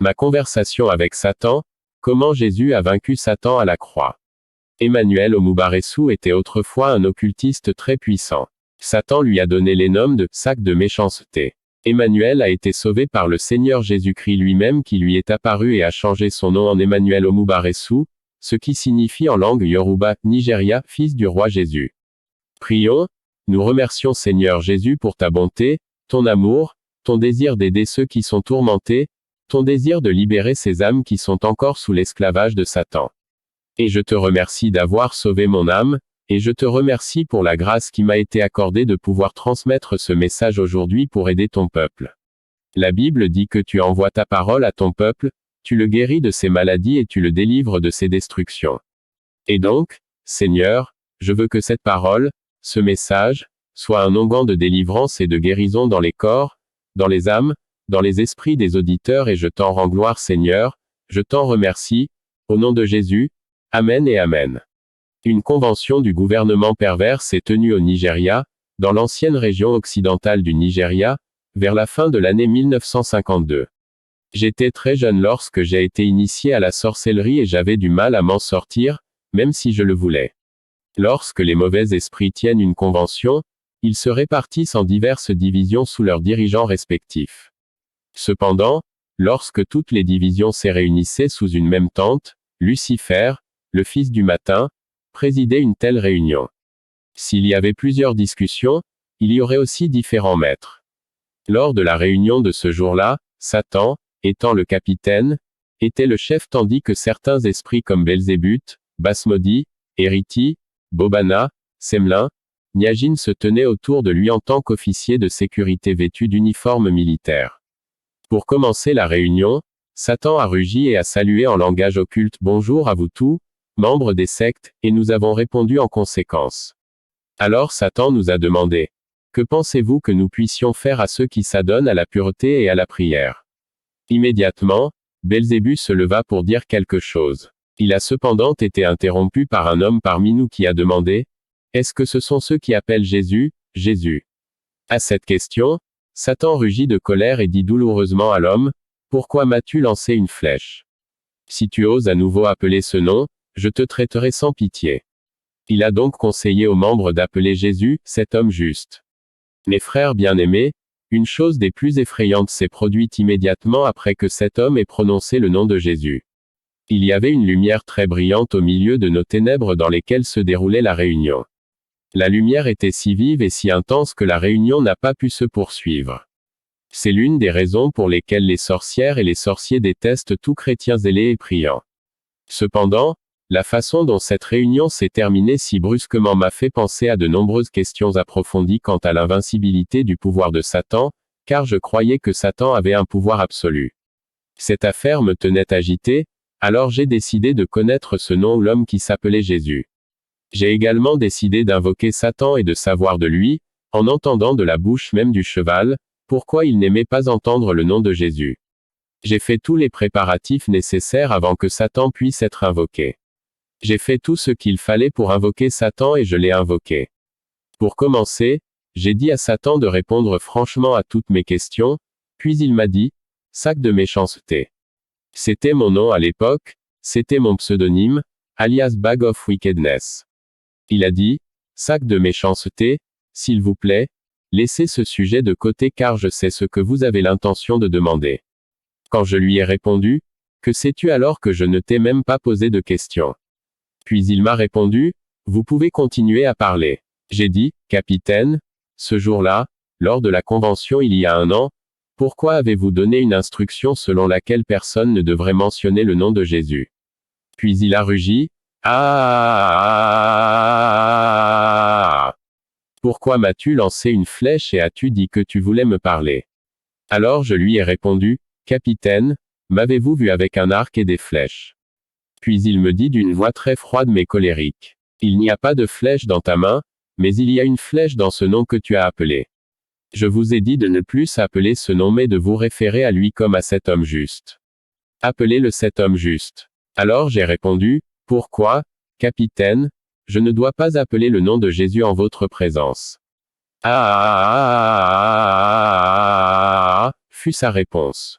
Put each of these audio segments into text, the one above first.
Ma conversation avec Satan, comment Jésus a vaincu Satan à la croix. Emmanuel Omubaresu était autrefois un occultiste très puissant. Satan lui a donné les noms de sac de méchanceté. Emmanuel a été sauvé par le Seigneur Jésus-Christ lui-même qui lui est apparu et a changé son nom en Emmanuel Omubaresu, ce qui signifie en langue Yoruba, Nigeria, fils du roi Jésus. Prions, nous remercions Seigneur Jésus pour ta bonté, ton amour, ton désir d'aider ceux qui sont tourmentés, ton désir de libérer ces âmes qui sont encore sous l'esclavage de Satan. Et je te remercie d'avoir sauvé mon âme, et je te remercie pour la grâce qui m'a été accordée de pouvoir transmettre ce message aujourd'hui pour aider ton peuple. La Bible dit que tu envoies ta parole à ton peuple, tu le guéris de ses maladies et tu le délivres de ses destructions. Et donc, Seigneur, je veux que cette parole, ce message, soit un onguent de délivrance et de guérison dans les corps, dans les âmes, dans les esprits des auditeurs et je t'en rends gloire Seigneur, je t'en remercie, au nom de Jésus, Amen et Amen. Une convention du gouvernement pervers s'est tenue au Nigeria, dans l'ancienne région occidentale du Nigeria, vers la fin de l'année 1952. J'étais très jeune lorsque j'ai été initié à la sorcellerie et j'avais du mal à m'en sortir, même si je le voulais. Lorsque les mauvais esprits tiennent une convention, ils se répartissent en diverses divisions sous leurs dirigeants respectifs. Cependant, lorsque toutes les divisions se réunissaient sous une même tente, Lucifer, le fils du matin, présidait une telle réunion. S'il y avait plusieurs discussions, il y aurait aussi différents maîtres. Lors de la réunion de ce jour-là, Satan, étant le capitaine, était le chef tandis que certains esprits comme Belzébuth, Basmodi, Hériti, Bobana, Semlin, Nyagin se tenaient autour de lui en tant qu'officier de sécurité vêtu d'uniforme militaire. Pour commencer la réunion, Satan a rugi et a salué en langage occulte « Bonjour à vous tous, membres des sectes », et nous avons répondu en conséquence. Alors Satan nous a demandé « Que pensez-vous que nous puissions faire à ceux qui s'adonnent à la pureté et à la prière ?» Immédiatement, Belzébuth se leva pour dire quelque chose. Il a cependant été interrompu par un homme parmi nous qui a demandé « Est-ce que ce sont ceux qui appellent Jésus, Jésus ?» À cette question, Satan rugit de colère et dit douloureusement à l'homme « Pourquoi m'as-tu lancé une flèche? Si tu oses à nouveau appeler ce nom, je te traiterai sans pitié. » Il a donc conseillé aux membres d'appeler Jésus, cet homme juste. Mes frères bien-aimés, une chose des plus effrayantes s'est produite immédiatement après que cet homme ait prononcé le nom de Jésus. Il y avait une lumière très brillante au milieu de nos ténèbres dans lesquelles se déroulait la réunion. La lumière était si vive et si intense que la réunion n'a pas pu se poursuivre. C'est l'une des raisons pour lesquelles les sorcières et les sorciers détestent tout chrétien zélé et priant. Cependant, la façon dont cette réunion s'est terminée si brusquement m'a fait penser à de nombreuses questions approfondies quant à l'invincibilité du pouvoir de Satan, car je croyais que Satan avait un pouvoir absolu. Cette affaire me tenait agité, alors j'ai décidé de connaître ce nom ou l'homme qui s'appelait Jésus. J'ai également décidé d'invoquer Satan et de savoir de lui, en entendant de la bouche même du cheval, pourquoi il n'aimait pas entendre le nom de Jésus. J'ai fait tous les préparatifs nécessaires avant que Satan puisse être invoqué. J'ai fait tout ce qu'il fallait pour invoquer Satan et je l'ai invoqué. Pour commencer, j'ai dit à Satan de répondre franchement à toutes mes questions, puis il m'a dit, « Sac de méchanceté. » C'était mon nom à l'époque, c'était mon pseudonyme, alias Bag of Wickedness. Il a dit, « Sac de méchanceté, s'il vous plaît, laissez ce sujet de côté car je sais ce que vous avez l'intention de demander. » Quand je lui ai répondu, « Que sais-tu alors que je ne t'ai même pas posé de questions ?» Puis il m'a répondu, « Vous pouvez continuer à parler. » J'ai dit, « Capitaine, ce jour-là, lors de la convention il y a un an, pourquoi avez-vous donné une instruction selon laquelle personne ne devrait mentionner le nom de Jésus? » Puis il a rugi, « Ah! Pourquoi m'as-tu lancé une flèche et as-tu dit que tu voulais me parler? » Alors je lui ai répondu, « Capitaine, m'avez-vous vu avec un arc et des flèches? » Puis il me dit d'une voix très froide mais colérique, « Il n'y a pas de flèche dans ta main, mais il y a une flèche dans ce nom que tu as appelé. Je vous ai dit de ne plus appeler ce nom mais de vous référer à lui comme à cet homme juste. Appelez-le cet homme juste. » Alors j'ai répondu, « Pourquoi, capitaine, je ne dois pas appeler le nom de Jésus en votre présence? » Ah, fut sa réponse.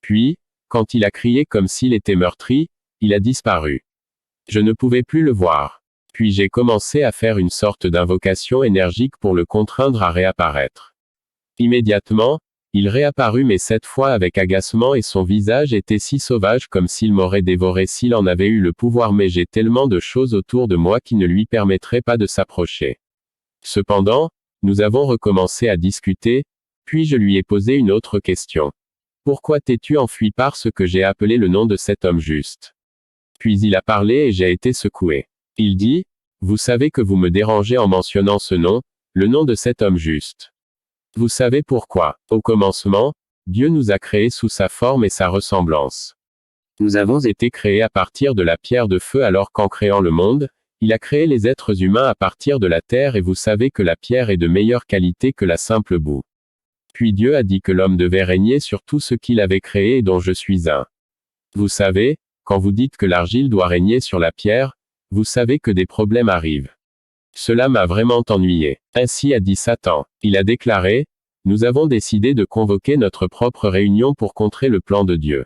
Puis, Quand il a crié comme s'il était meurtri, il a disparu. Je ne pouvais plus le voir. Puis j'ai commencé à faire une sorte d'invocation énergique pour le contraindre à réapparaître. Immédiatement, il réapparut mais cette fois avec agacement et son visage était si sauvage comme s'il m'aurait dévoré s'il en avait eu le pouvoir mais j'ai tellement de choses autour de moi qui ne lui permettraient pas de s'approcher. Cependant, nous avons recommencé à discuter, puis je lui ai posé une autre question. Pourquoi t'es-tu enfui par ce que j'ai appelé le nom de cet homme juste? Puis il a parlé et j'ai été secoué. Il dit, vous savez que vous me dérangez en mentionnant ce nom, le nom de cet homme juste. Vous savez pourquoi? Au commencement, Dieu nous a créés sous sa forme et sa ressemblance. Nous avons été créés à partir de la pierre de feu alors qu'en créant le monde, il a créé les êtres humains à partir de la terre et vous savez que la pierre est de meilleure qualité que la simple boue. Puis Dieu a dit que l'homme devait régner sur tout ce qu'il avait créé et dont je suis un. Vous savez, quand vous dites que l'argile doit régner sur la pierre, vous savez que des problèmes arrivent. Cela m'a vraiment ennuyé. Ainsi a dit Satan. Il a déclaré, nous avons décidé de convoquer notre propre réunion pour contrer le plan de Dieu.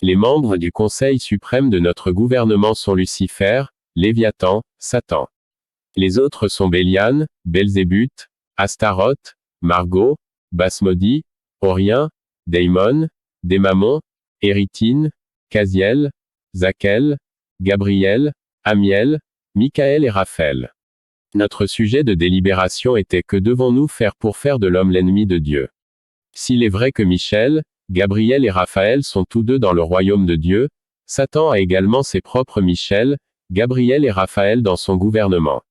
Les membres du Conseil suprême de notre gouvernement sont Lucifer, Léviathan, Satan. Les autres sont Bélian, Belzébuth, Astaroth, Margot, Basmodi, Orien, Daimon, Démamon, Érytine, Casiel, Zakel, Gabriel, Amiel, Michaël et Raphaël. Notre sujet de délibération était que devons-nous faire pour faire de l'homme l'ennemi de Dieu? S'il est vrai que Michel, Gabriel et Raphaël sont tous deux dans le royaume de Dieu, Satan a également ses propres Michel, Gabriel et Raphaël dans son gouvernement.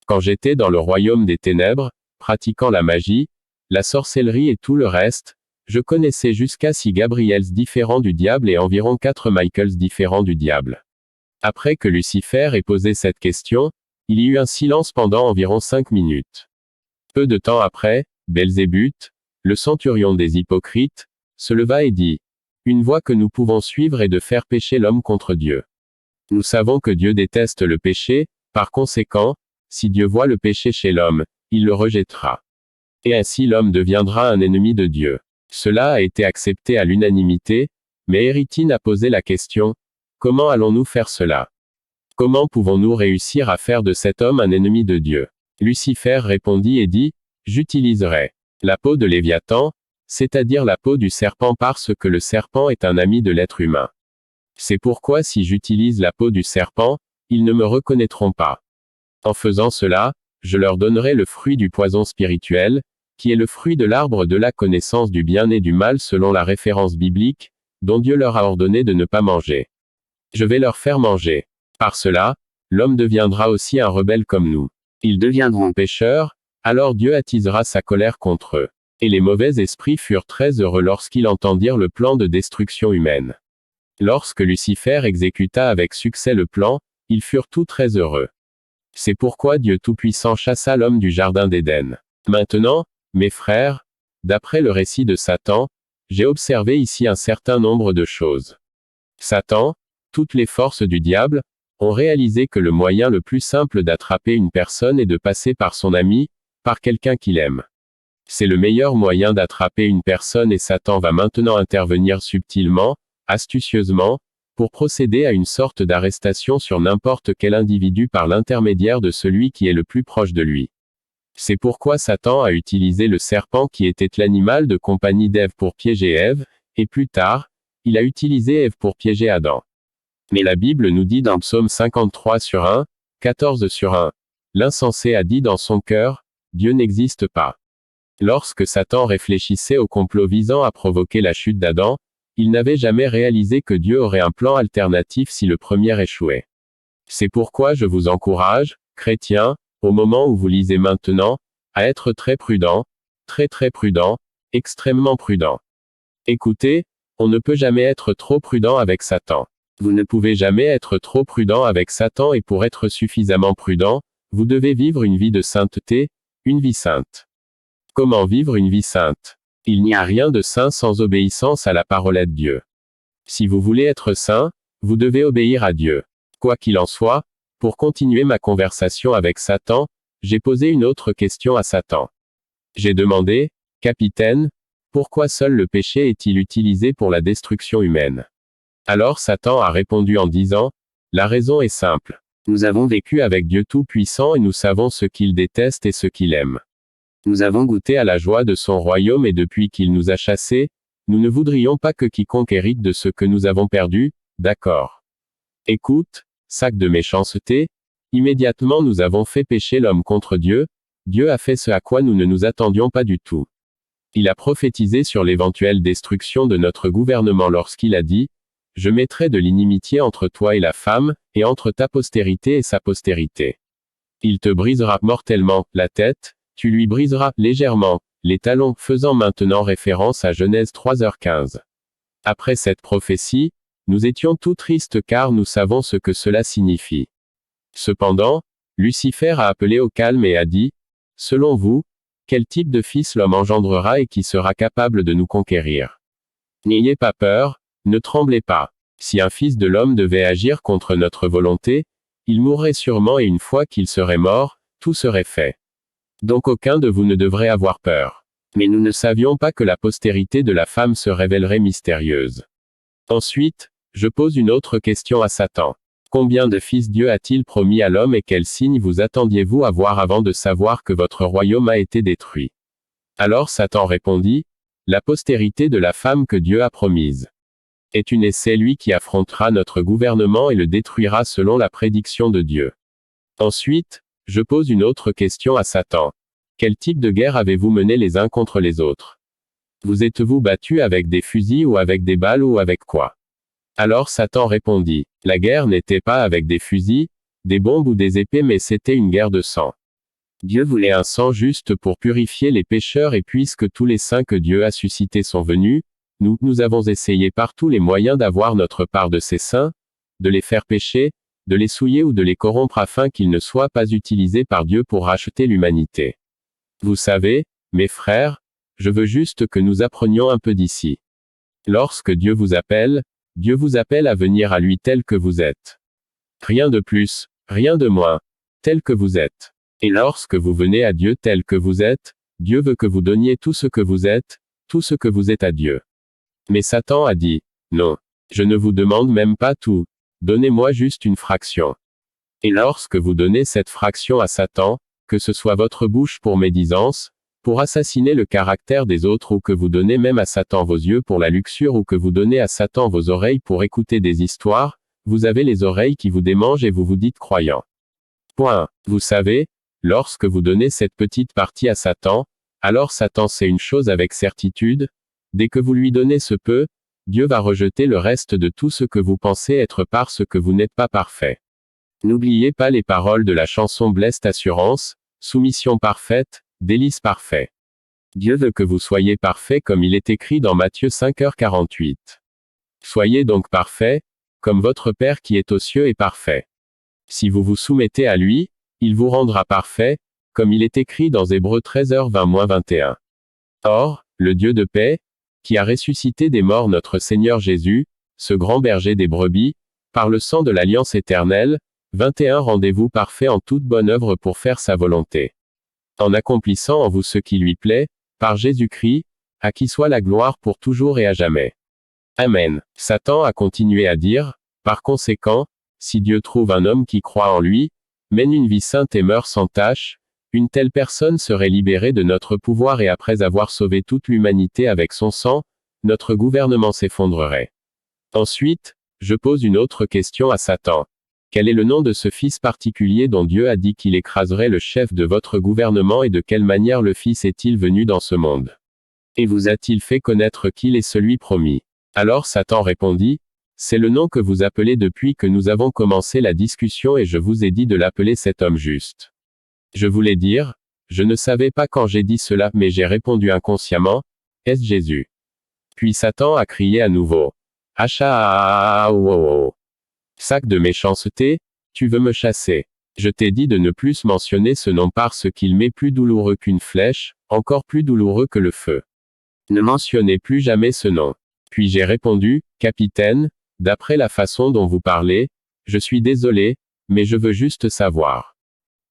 Quand j'étais dans le royaume des ténèbres, pratiquant la magie, la sorcellerie et tout le reste, je connaissais jusqu'à 6 Gabriels différents du diable et environ 4 Michaels différents du diable. Après que Lucifer ait posé cette question, il y eut un silence pendant environ 5 minutes. Peu de temps après, Belzébuth, le centurion des hypocrites, se leva et dit, « Une voie que nous pouvons suivre est de faire pécher l'homme contre Dieu. Nous savons que Dieu déteste le péché, par conséquent, si Dieu voit le péché chez l'homme, il le rejettera. Et ainsi l'homme deviendra un ennemi de Dieu. » Cela a été accepté à l'unanimité, mais Érytine a posé la question, « Comment allons-nous faire cela? Comment pouvons-nous réussir à faire de cet homme un ennemi de Dieu? » Lucifer répondit et dit, « J'utiliserai la peau de Léviathan, c'est-à-dire la peau du serpent parce que le serpent est un ami de l'être humain. C'est pourquoi si j'utilise la peau du serpent, ils ne me reconnaîtront pas. En faisant cela, je leur donnerai le fruit du poison spirituel, qui est le fruit de l'arbre de la connaissance du bien et du mal selon la référence biblique, dont Dieu leur a ordonné de ne pas manger. Je vais leur faire manger. Par cela, l'homme deviendra aussi un rebelle comme nous. Ils deviendront pécheurs, alors Dieu attisera sa colère contre eux. Et les mauvais esprits furent très heureux lorsqu'ils entendirent le plan de destruction humaine. Lorsque Lucifer exécuta avec succès le plan, ils furent tous très heureux. C'est pourquoi Dieu Tout-Puissant chassa l'homme du jardin d'Éden. Maintenant, mes frères, d'après le récit de Satan, j'ai observé ici un certain nombre de choses. Satan, toutes les forces du diable, ont réalisé que le moyen le plus simple d'attraper une personne est de passer par son ami, par quelqu'un qu'il aime. C'est le meilleur moyen d'attraper une personne et Satan va maintenant intervenir subtilement, astucieusement, pour procéder à une sorte d'arrestation sur n'importe quel individu par l'intermédiaire de celui qui est le plus proche de lui. C'est pourquoi Satan a utilisé le serpent qui était l'animal de compagnie d'Ève pour piéger Ève, et plus tard, il a utilisé Ève pour piéger Adam. Mais la Bible nous dit dans Psaume 53 sur 1, 14 sur 1, l'insensé a dit dans son cœur, Dieu n'existe pas. Lorsque Satan réfléchissait au complot visant à provoquer la chute d'Adam, il n'avait jamais réalisé que Dieu aurait un plan alternatif si le premier échouait. C'est pourquoi je vous encourage, chrétiens, au moment où vous lisez maintenant, à être très prudent, très prudent, extrêmement prudent. Écoutez, on ne peut jamais être trop prudent avec Satan. Vous ne pouvez jamais être trop prudent avec Satan et pour être suffisamment prudent, vous devez vivre une vie de sainteté, une vie sainte. Comment vivre une vie sainte? Il n'y a rien de saint sans obéissance à la parole de Dieu. Si vous voulez être saint, vous devez obéir à Dieu. Quoi qu'il en soit, pour continuer ma conversation avec Satan, j'ai posé une autre question à Satan. J'ai demandé, Capitaine, Pourquoi seul le péché est-il utilisé pour la destruction humaine? Alors Satan a répondu en disant, la raison est simple. Nous avons vécu avec Dieu Tout-Puissant et nous savons ce qu'il déteste et ce qu'il aime. Nous avons goûté à la joie de son royaume et depuis qu'il nous a chassés, nous ne voudrions pas que quiconque hérite de ce que nous avons perdu, d'accord. Écoute, sac de méchanceté, immédiatement nous avons fait pécher l'homme contre Dieu, Dieu a fait ce à quoi nous ne nous attendions pas du tout. Il a prophétisé sur l'éventuelle destruction de notre gouvernement lorsqu'il a dit, je mettrai de l'inimitié entre toi et la femme, et entre ta postérité et sa postérité. Il te brisera mortellement la tête, tu lui briseras légèrement les talons, faisant maintenant référence à Genèse 3h15. Après cette prophétie, nous étions tout tristes car nous savons ce que cela signifie. Cependant, Lucifer a appelé au calme et a dit, selon vous, quel type de fils l'homme engendrera et qui sera capable de nous conquérir? N'ayez pas peur, ne tremblez pas. Si un fils de l'homme devait agir contre notre volonté, il mourrait sûrement et une fois qu'il serait mort, tout serait fait. Donc aucun de vous ne devrait avoir peur. Mais nous ne savions pas que la postérité de la femme se révélerait mystérieuse. Ensuite, je pose une autre question à Satan. Combien de fils Dieu a-t-il promis à l'homme et quels signes vous attendiez-vous à voir avant de savoir que votre royaume a été détruit? Alors Satan répondit, la postérité de la femme que Dieu a promise est une et c'est lui qui affrontera notre gouvernement et le détruira selon la prédiction de Dieu. Ensuite, je pose une autre question à Satan. Quel type de guerre avez-vous mené les uns contre les autres? Vous êtes-vous battus avec des fusils ou avec des balles ou avec quoi? Alors Satan répondit, la guerre n'était pas avec des fusils, des bombes ou des épées mais c'était une guerre de sang. Dieu voulait un sang juste pour purifier les pécheurs et puisque tous les saints que Dieu a suscités sont venus, nous avons essayé par tous les moyens d'avoir notre part de ces saints, de les faire pécher, de les souiller ou de les corrompre afin qu'ils ne soient pas utilisés par Dieu pour racheter l'humanité. Vous savez, mes frères, je veux juste que nous apprenions un peu d'ici. Lorsque Dieu vous appelle à venir à lui tel que vous êtes. Rien de plus, rien de moins, tel que vous êtes. Et lorsque vous venez à Dieu tel que vous êtes, Dieu veut que vous donniez tout ce que vous êtes à Dieu. Mais Satan a dit, non, je ne vous demande même pas tout, donnez-moi juste une fraction. Et lorsque vous donnez cette fraction à Satan, que ce soit votre bouche pour médisance, pour assassiner le caractère des autres ou que vous donnez même à Satan vos yeux pour la luxure ou que vous donnez à Satan vos oreilles pour écouter des histoires, vous avez les oreilles qui vous démangent et vous vous dites croyant. Point. Vous savez, lorsque vous donnez cette petite partie à Satan, alors Satan sait une chose avec certitude, dès que vous lui donnez ce peu, Dieu va rejeter le reste de tout ce que vous pensez être parce que vous n'êtes pas parfait. N'oubliez pas les paroles de la chanson Blessed Assurance, soumission parfaite, délice parfait. Dieu veut que vous soyez parfait comme il est écrit dans Matthieu 5h48. Soyez donc parfait, comme votre Père qui est aux cieux est parfait. Si vous vous soumettez à lui, il vous rendra parfait, comme il est écrit dans Hébreux 13h20-21. Or, le Dieu de paix, qui a ressuscité des morts notre Seigneur Jésus, ce grand berger des brebis, par le sang de l'alliance éternelle, 21 rendez-vous parfait en toute bonne œuvre pour faire sa volonté. En accomplissant en vous ce qui lui plaît, par Jésus-Christ, à qui soit la gloire pour toujours et à jamais. Amen. Satan a continué à dire, par conséquent, si Dieu trouve un homme qui croit en lui, mène une vie sainte et meurt sans tache, une telle personne serait libérée de notre pouvoir et après avoir sauvé toute l'humanité avec son sang, notre gouvernement s'effondrerait. Ensuite, je pose une autre question à Satan. Quel est le nom de ce fils particulier dont Dieu a dit qu'il écraserait le chef de votre gouvernement et de quelle manière le fils est-il venu dans ce monde? Et vous a-t-il fait connaître qu'il est celui promis? Alors Satan répondit, c'est le nom que vous appelez depuis que nous avons commencé la discussion et je vous ai dit de l'appeler cet homme juste. Je voulais dire, je ne savais pas quand j'ai dit cela mais j'ai répondu inconsciemment, est-ce Jésus? Puis Satan a crié à nouveau. Acha. Sac de méchanceté, tu veux me chasser. Je t'ai dit de ne plus mentionner ce nom parce qu'il m'est plus douloureux qu'une flèche, encore plus douloureux que le feu. Ne mentionnez plus jamais ce nom. Puis j'ai répondu, capitaine, d'après la façon dont vous parlez, je suis désolé, mais je veux juste savoir.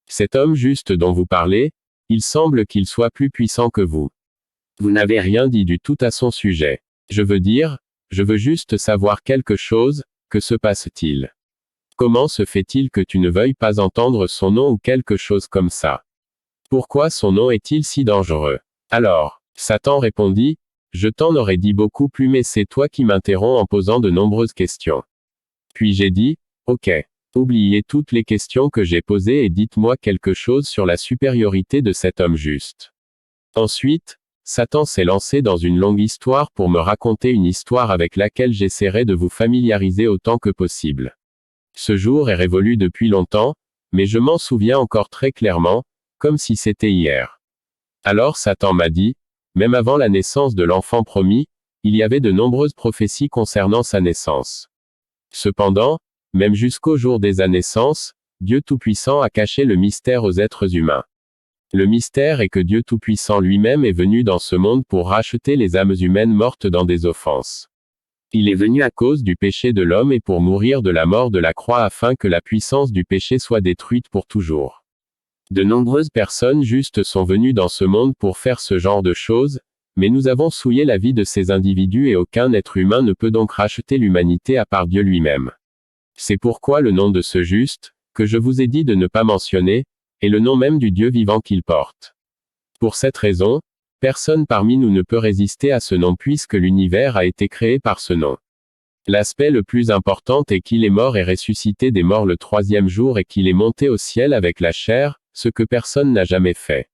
Cet homme juste dont vous parlez, il semble qu'il soit plus puissant que vous. Vous n'avez rien dit du tout à son sujet. Je veux juste savoir quelque chose, que se passe-t-il? Comment se fait-il que tu ne veuilles pas entendre son nom ou quelque chose comme ça? Pourquoi son nom est-il si dangereux? Alors, Satan répondit, je t'en aurais dit beaucoup plus mais c'est toi qui m'interromps en posant de nombreuses questions. Puis j'ai dit, ok. Oubliez toutes les questions que j'ai posées et dites-moi quelque chose sur la supériorité de cet homme juste. Ensuite, Satan s'est lancé dans une longue histoire pour me raconter une histoire avec laquelle j'essaierai de vous familiariser autant que possible. Ce jour est révolu depuis longtemps, mais je m'en souviens encore très clairement, comme si c'était hier. Alors Satan m'a dit, même avant la naissance de l'enfant promis, il y avait de nombreuses prophéties concernant sa naissance. Cependant, même jusqu'au jour de sa naissance, Dieu Tout-Puissant a caché le mystère aux êtres humains. Le mystère est que Dieu Tout-Puissant lui-même est venu dans ce monde pour racheter les âmes humaines mortes dans des offenses. Il est venu à cause du péché de l'homme et pour mourir de la mort de la croix afin que la puissance du péché soit détruite pour toujours. De nombreuses personnes justes sont venues dans ce monde pour faire ce genre de choses, mais nous avons souillé la vie de ces individus et aucun être humain ne peut donc racheter l'humanité à part Dieu lui-même. C'est pourquoi le nom de ce juste, que je vous ai dit de ne pas mentionner, est le nom même du Dieu vivant qu'il porte. Pour cette raison, personne parmi nous ne peut résister à ce nom puisque l'univers a été créé par ce nom. L'aspect le plus important est qu'il est mort et ressuscité des morts le troisième jour et qu'il est monté au ciel avec la chair, ce que personne n'a jamais fait.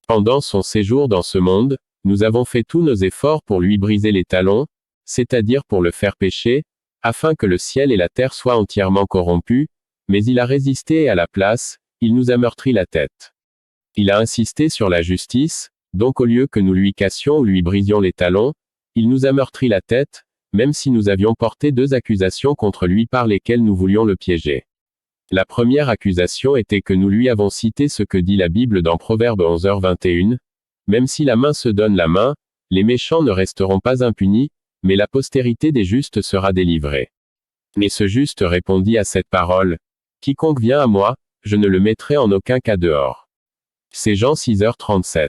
Pendant son séjour dans ce monde, nous avons fait tous nos efforts pour lui briser les talons, c'est-à-dire pour le faire pécher, afin que le ciel et la terre soient entièrement corrompus, mais il a résisté et à la place, il nous a meurtri la tête. Il a insisté sur la justice, donc au lieu que nous lui cassions ou lui brisions les talons, il nous a meurtri la tête, même si nous avions porté 2 accusations contre lui par lesquelles nous voulions le piéger. La première accusation était que nous lui avons cité ce que dit la Bible dans Proverbe 11h21, même si la main se donne la main, les méchants ne resteront pas impunis, mais la postérité des justes sera délivrée. Mais ce juste répondit à cette parole, quiconque vient à moi, je ne le mettrai en aucun cas dehors. C'est Jean 6h37.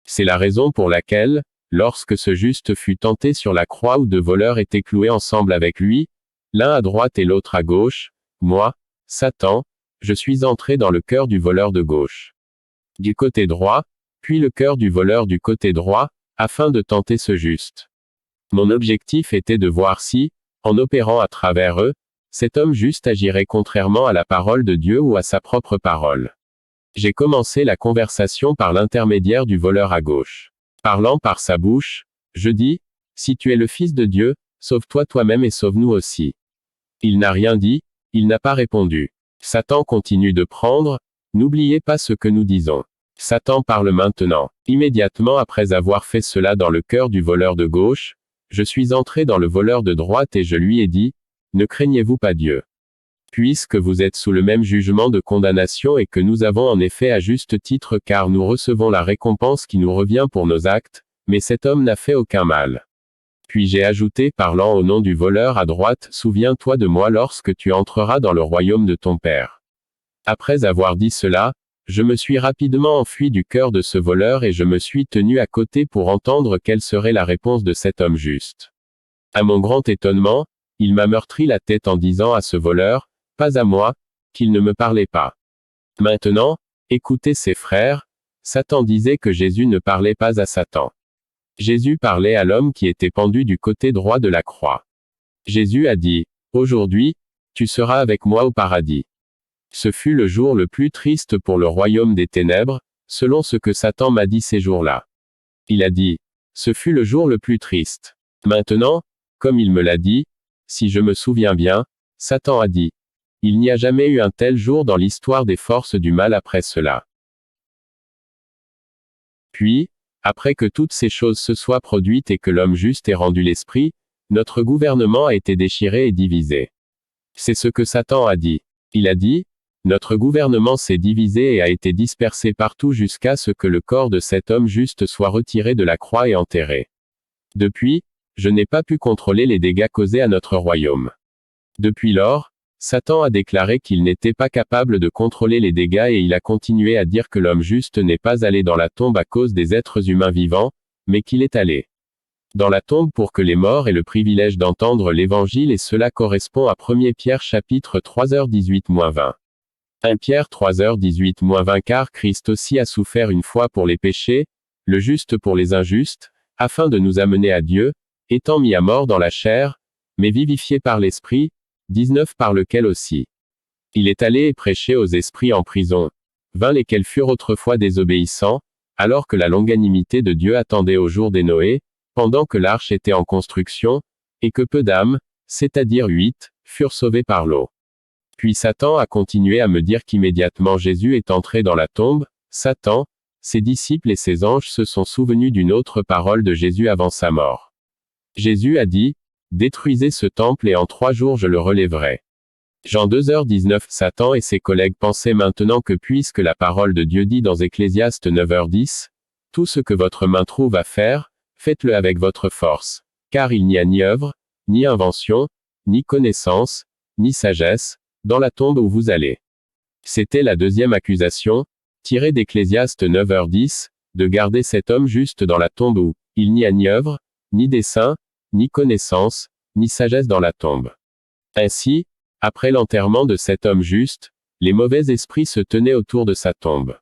C'est la raison pour laquelle, lorsque ce juste fut tenté sur la croix où 2 voleurs étaient cloués ensemble avec lui, l'un à droite et l'autre à gauche, moi, Satan, je suis entré dans le cœur du voleur de gauche. Du côté droit, puis le cœur du voleur du côté droit, afin de tenter ce juste. Mon objectif était de voir si, en opérant à travers eux, cet homme juste agirait contrairement à la parole de Dieu ou à sa propre parole. J'ai commencé la conversation par l'intermédiaire du voleur à gauche. Parlant par sa bouche, je dis, si tu es le Fils de Dieu, sauve-toi toi-même et sauve-nous aussi. Il n'a rien dit, il n'a pas répondu. Satan continue de prendre, n'oubliez pas ce que nous disons. Satan parle maintenant. Immédiatement après avoir fait cela dans le cœur du voleur de gauche, je suis entré dans le voleur de droite et je lui ai dit, ne craignez-vous pas Dieu. Puisque vous êtes sous le même jugement de condamnation et que nous avons en effet à juste titre car nous recevons la récompense qui nous revient pour nos actes, mais cet homme n'a fait aucun mal. Puis j'ai ajouté parlant au nom du voleur à droite, souviens-toi de moi lorsque tu entreras dans le royaume de ton Père. Après avoir dit cela, je me suis rapidement enfui du cœur de ce voleur et je me suis tenu à côté pour entendre quelle serait la réponse de cet homme juste. À mon grand étonnement, il m'a meurtri la tête en disant à ce voleur, pas à moi, qu'il ne me parlait pas. Maintenant, écoutez ses frères, Satan disait que Jésus ne parlait pas à Satan. Jésus parlait à l'homme qui était pendu du côté droit de la croix. Jésus a dit, aujourd'hui, tu seras avec moi au paradis. Ce fut le jour le plus triste pour le royaume des ténèbres, selon ce que Satan m'a dit ces jours-là. Il a dit, ce fut le jour le plus triste. Maintenant, comme il me l'a dit, si je me souviens bien, Satan a dit, il n'y a jamais eu un tel jour dans l'histoire des forces du mal après cela. Puis, après que toutes ces choses se soient produites et que l'homme juste ait rendu l'esprit, notre gouvernement a été déchiré et divisé. C'est ce que Satan a dit. Il a dit, notre gouvernement s'est divisé et a été dispersé partout jusqu'à ce que le corps de cet homme juste soit retiré de la croix et enterré. Depuis, je n'ai pas pu contrôler les dégâts causés à notre royaume. Depuis lors, Satan a déclaré qu'il n'était pas capable de contrôler les dégâts et il a continué à dire que l'homme juste n'est pas allé dans la tombe à cause des êtres humains vivants, mais qu'il est allé dans la tombe pour que les morts aient le privilège d'entendre l'évangile, et cela correspond à 1 Pierre chapitre 3h18-20. 1 Pierre 3h18-20. Car Christ aussi a souffert une fois pour les péchés, le juste pour les injustes, afin de nous amener à Dieu, étant mis à mort dans la chair, mais vivifié par l'Esprit, 19 par lequel aussi il est allé et prêché aux esprits en prison, 20 lesquels furent autrefois désobéissants, alors que la longanimité de Dieu attendait au jour des Noé, pendant que l'arche était en construction, et que peu d'âmes, c'est-à-dire 8, furent sauvées par l'eau. Puis Satan a continué à me dire qu'immédiatement Jésus est entré dans la tombe, Satan, ses disciples et ses anges se sont souvenus d'une autre parole de Jésus avant sa mort. Jésus a dit, « Détruisez ce temple et en 3 jours je le relèverai. » Jean 2h19. Satan et ses collègues pensaient maintenant que puisque la parole de Dieu dit dans Ecclésiaste 9h10, « Tout ce que votre main trouve à faire, faites-le avec votre force, car il n'y a ni œuvre, ni invention, ni connaissance, ni sagesse, dans la tombe où vous allez. » C'était la deuxième accusation, tirée d'Ecclésiaste 9h10, de garder cet homme juste dans la tombe où il n'y a ni œuvre, ni dessein, ni connaissance, ni sagesse dans la tombe. Ainsi, après l'enterrement de cet homme juste, les mauvais esprits se tenaient autour de sa tombe.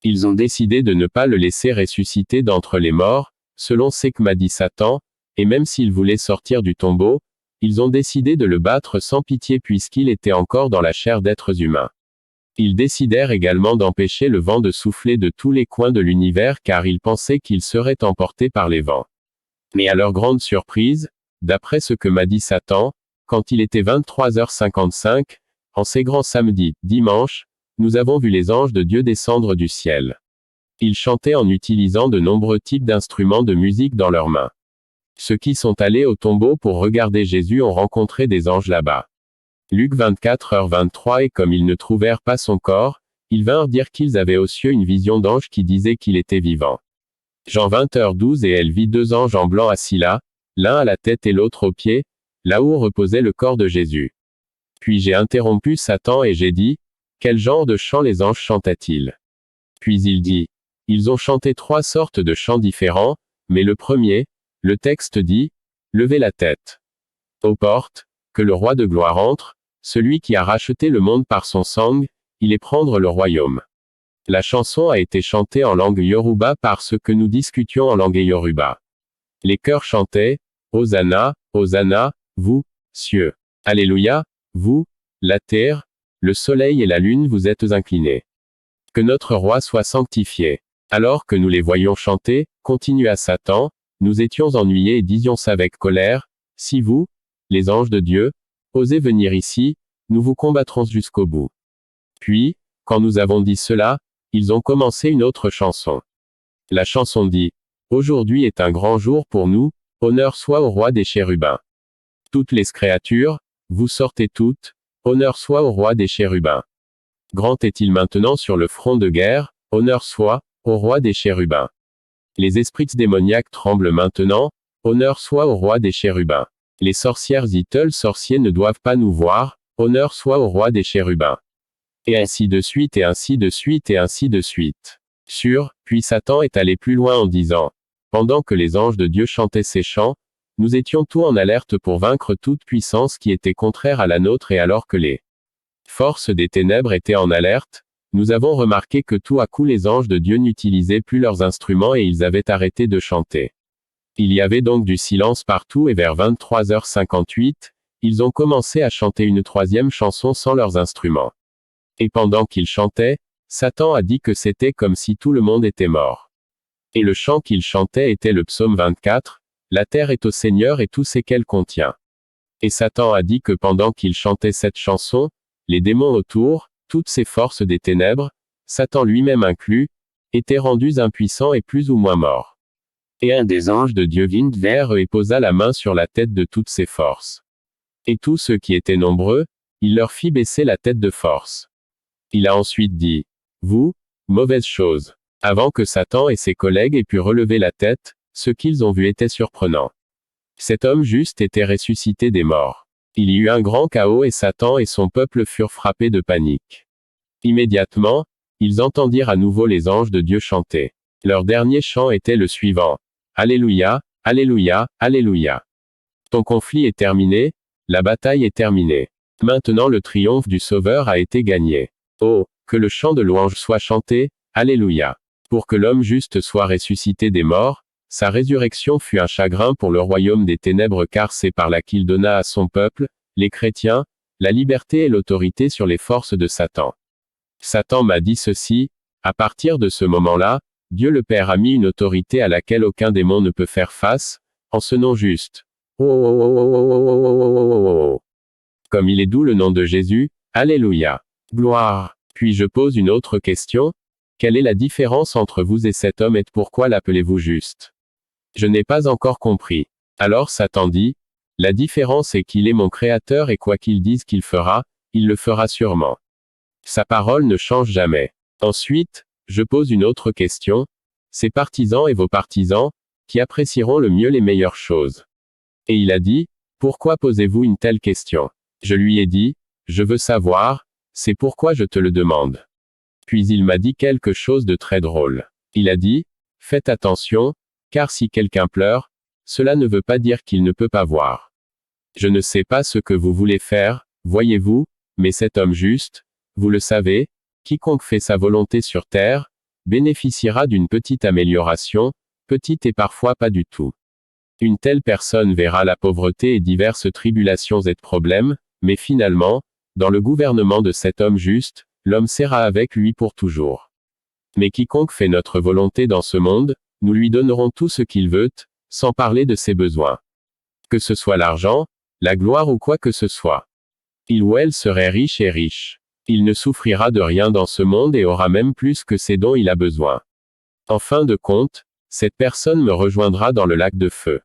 Ils ont décidé de ne pas le laisser ressusciter d'entre les morts, selon ce que m'a dit Satan, et même s'il voulait sortir du tombeau, ils ont décidé de le battre sans pitié puisqu'il était encore dans la chair d'êtres humains. Ils décidèrent également d'empêcher le vent de souffler de tous les coins de l'univers car ils pensaient qu'il serait emporté par les vents. Mais à leur grande surprise, d'après ce que m'a dit Satan, quand il était 23h55, en ces grands samedis, dimanche, nous avons vu les anges de Dieu descendre du ciel. Ils chantaient en utilisant de nombreux types d'instruments de musique dans leurs mains. Ceux qui sont allés au tombeau pour regarder Jésus ont rencontré des anges là-bas. Luc 24h23. Et comme ils ne trouvèrent pas son corps, ils vinrent dire qu'ils avaient aux cieux une vision d'ange qui disait qu'il était vivant. Jean 20h12. Et elle vit 2 anges en blanc assis là, l'un à la tête et l'autre aux pieds, là où reposait le corps de Jésus. Puis j'ai interrompu Satan et j'ai dit, quel genre de chant les anges chantaient-ils? Puis il dit, ils ont chanté 3 sortes de chants différents, mais le premier, le texte dit, levez la tête aux portes, que le roi de gloire entre, celui qui a racheté le monde par son sang, il est prendre le royaume. La chanson a été chantée en langue yoruba parce que nous discutions en langue yoruba. Les chœurs chantaient, Hosanna, Hosanna, vous, cieux. Alléluia, vous, la terre, le soleil et la lune vous êtes inclinés. Que notre roi soit sanctifié. Alors que nous les voyions chanter, continua Satan, nous étions ennuyés et disions avec colère, si vous, les anges de Dieu, osez venir ici, nous vous combattrons jusqu'au bout. Puis, quand nous avons dit cela, ils ont commencé une autre chanson. La chanson dit, aujourd'hui est un grand jour pour nous, honneur soit au roi des chérubins. Toutes les créatures, vous sortez toutes, honneur soit au roi des chérubins. Grand est-il maintenant sur le front de guerre, honneur soit au roi des chérubins. Les esprits démoniaques tremblent maintenant, honneur soit au roi des chérubins. Les sorcières sorciers ne doivent pas nous voir, honneur soit au roi des chérubins. Et ainsi de suite et ainsi de suite et ainsi de suite. Puis Satan est allé plus loin en disant, pendant que les anges de Dieu chantaient ces chants, nous étions tous en alerte pour vaincre toute puissance qui était contraire à la nôtre et alors que les forces des ténèbres étaient en alerte, nous avons remarqué que tout à coup les anges de Dieu n'utilisaient plus leurs instruments et ils avaient arrêté de chanter. Il y avait donc du silence partout et vers 23h58, ils ont commencé à chanter une 3e chanson sans leurs instruments. Et pendant qu'ils chantaient, Satan a dit que c'était comme si tout le monde était mort. Et le chant qu'ils chantaient était le psaume 24, la terre est au Seigneur et tout ce qu'elle contient. Et Satan a dit que pendant qu'ils chantaient cette chanson, les démons autour, toutes ces forces des ténèbres, Satan lui-même inclus, étaient rendus impuissants et plus ou moins morts. Et un des anges de Dieu vint vers eux et posa la main sur la tête de toutes ces forces. Et tous ceux qui étaient nombreux, il leur fit baisser la tête de force. Il a ensuite dit, vous, mauvaise chose. Avant que Satan et ses collègues aient pu relever la tête, ce qu'ils ont vu était surprenant. Cet homme juste était ressuscité des morts. Il y eut un grand chaos et Satan et son peuple furent frappés de panique. Immédiatement, ils entendirent à nouveau les anges de Dieu chanter. Leur dernier chant était le suivant. Alléluia, alléluia, alléluia. Ton conflit est terminé, la bataille est terminée. Maintenant le triomphe du Sauveur a été gagné. Oh, que le chant de louange soit chanté, alléluia. Pour que l'homme juste soit ressuscité des morts, sa résurrection fut un chagrin pour le royaume des ténèbres car c'est par là qu'il donna à son peuple, les chrétiens, la liberté et l'autorité sur les forces de Satan. Satan m'a dit ceci, à partir de ce moment-là, Dieu le Père a mis une autorité à laquelle aucun démon ne peut faire face, en ce nom juste. Oh. Comme il est doux le nom de Jésus, alléluia. Gloire. Puis je pose une autre question. Quelle est la différence entre vous et cet homme et pourquoi l'appelez-vous juste? Je n'ai pas encore compris. Alors Satan dit, la différence est qu'il est mon créateur et quoi qu'il dise qu'il fera, il le fera sûrement. Sa parole ne change jamais. Ensuite, je pose une autre question. Ses partisans et vos partisans, qui apprécieront le mieux les meilleures choses. Et il a dit, pourquoi posez-vous une telle question? Je lui ai dit, je veux savoir, c'est pourquoi je te le demande. Puis il m'a dit quelque chose de très drôle. Il a dit, faites attention, car si quelqu'un pleure, cela ne veut pas dire qu'il ne peut pas voir. Je ne sais pas ce que vous voulez faire, voyez-vous, mais cet homme juste, vous le savez, quiconque fait sa volonté sur terre, bénéficiera d'une petite amélioration, petite et parfois pas du tout. Une telle personne verra la pauvreté et diverses tribulations et problèmes, mais finalement, dans le gouvernement de cet homme juste, l'homme sera avec lui pour toujours. Mais quiconque fait notre volonté dans ce monde, nous lui donnerons tout ce qu'il veut, sans parler de ses besoins. Que ce soit l'argent, la gloire ou quoi que ce soit. Il ou elle serait riche et riche. Il ne souffrira de rien dans ce monde et aura même plus que ce dont il a besoin. En fin de compte, cette personne me rejoindra dans le lac de feu.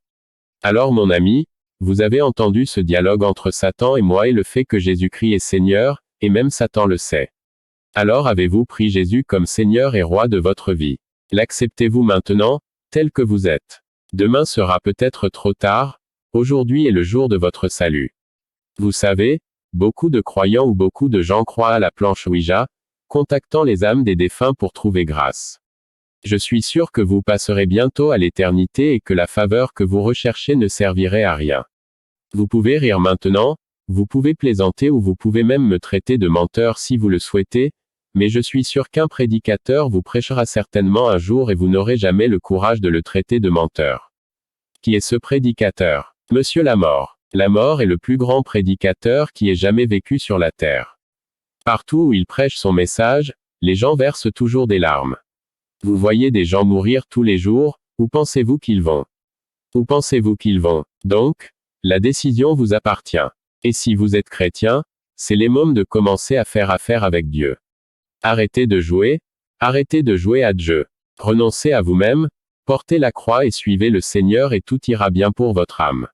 Alors mon ami, vous avez entendu ce dialogue entre Satan et moi et le fait que Jésus-Christ est Seigneur, et même Satan le sait. Alors avez-vous pris Jésus comme Seigneur et Roi de votre vie? L'acceptez-vous maintenant, tel que vous êtes? Demain sera peut-être trop tard, aujourd'hui est le jour de votre salut. Vous savez, beaucoup de croyants ou beaucoup de gens croient à la planche Ouija, contactant les âmes des défunts pour trouver grâce. Je suis sûr que vous passerez bientôt à l'éternité et que la faveur que vous recherchez ne servirait à rien. Vous pouvez rire maintenant, vous pouvez plaisanter ou vous pouvez même me traiter de menteur si vous le souhaitez, mais je suis sûr qu'un prédicateur vous prêchera certainement un jour et vous n'aurez jamais le courage de le traiter de menteur. Qui est ce prédicateur? Monsieur la mort. La mort est le plus grand prédicateur qui ait jamais vécu sur la terre. Partout où il prêche son message, les gens versent toujours des larmes. Vous voyez des gens mourir tous les jours, où pensez-vous qu'ils vont? Où pensez-vous qu'ils vont? Donc, la décision vous appartient. Et si vous êtes chrétien, c'est les mômes de commencer à faire affaire avec Dieu. Arrêtez de jouer à Dieu. Renoncez à vous-même, portez la croix et suivez le Seigneur et tout ira bien pour votre âme.